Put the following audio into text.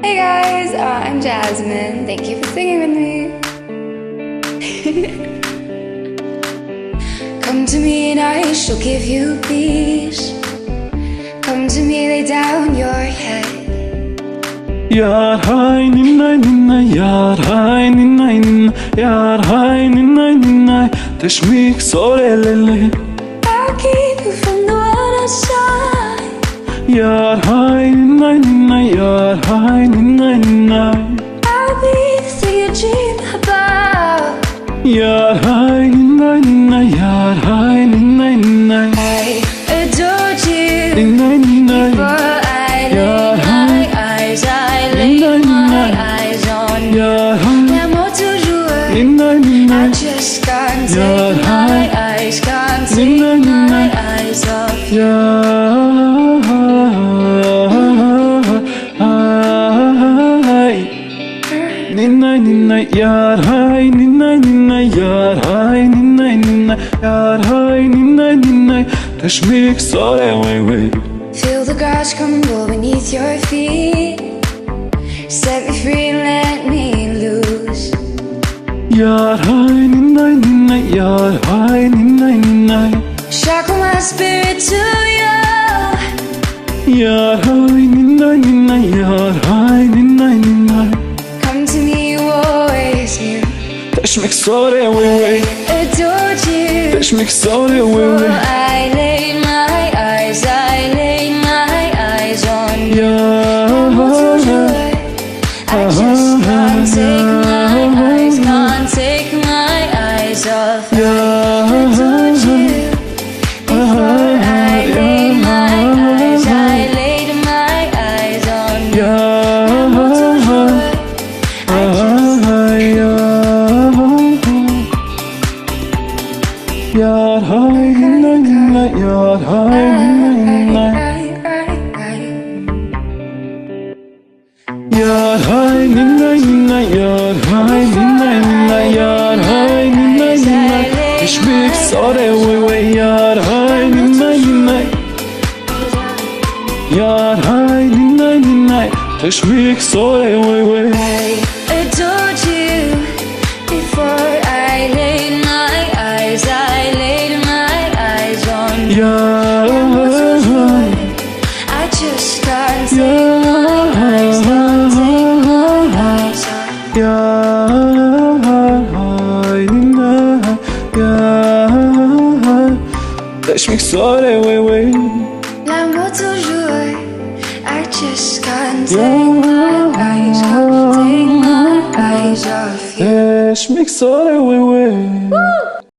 Hey guys, I'm Jasmine. Thank you for singing with me. Come to me and I shall give you peace. Come to me, lay down your head. Yar hay ninnay ninnay, yar hay ninnay ninnay, yar hay ninnay ninnay, teşmik sorelele. I'll keep you from the one outside. Yar hay ninnay ninnay, yar hay ninnay ninnay. I'll be the thing you dream about. Yar hay ninnay ninnay, yar hay ninnay ninnay. I adored you Ninnay ninnay, before I yar laid hay my eyes. I laid ninnay my ninnay, eyes on you. yar hay L'amour toujours. ninnay I ninnay, just can't Yar take hay my eyes, can't ninnay take my ninnay, eyes off you. yar hay ninnay ninnay, yar hay ninnay ninnay, yar hay ninnay ninnay, yar hay ninnay ninnay, teşmik sorelele. Feel the grass crumble beneath your feet. Set me free and let me loose. Yar hay ninnay ninnay, yar hay ninnay ninnay. Shackle my spirit to you. Yar hay ninnay ninnay, yar hay ninnay ninnay. Come to me, you always knew. Teşmik sorelele, Adored you teşmik sorelele. before I laid my eyes. I laid my eyes on you. Yar I just can't take my eyes, can't take my eyes off you. Adored you before I laid my eyes. I laid my eyes on you. Yar hay ninnay ninnay, yar hay ninnay ninnay. Yar hay ninnay ninnay, yar hay ninnay ninnay, yar hay ninnay ninnay. Teşmik sorelele, yar hay ninnay ninnay. Yar hay ninnay ninnay, teşmik sorelele. I adored you before I laid my eyes. I laid my eyes on you. Yar I just can't take my eyes, can't take my eyes off. Yar hay ninnay, yar teşmik sorelele. L'amour toujours. I just can't take my eyes, can't take my eyes off you. Teşmik sorelele.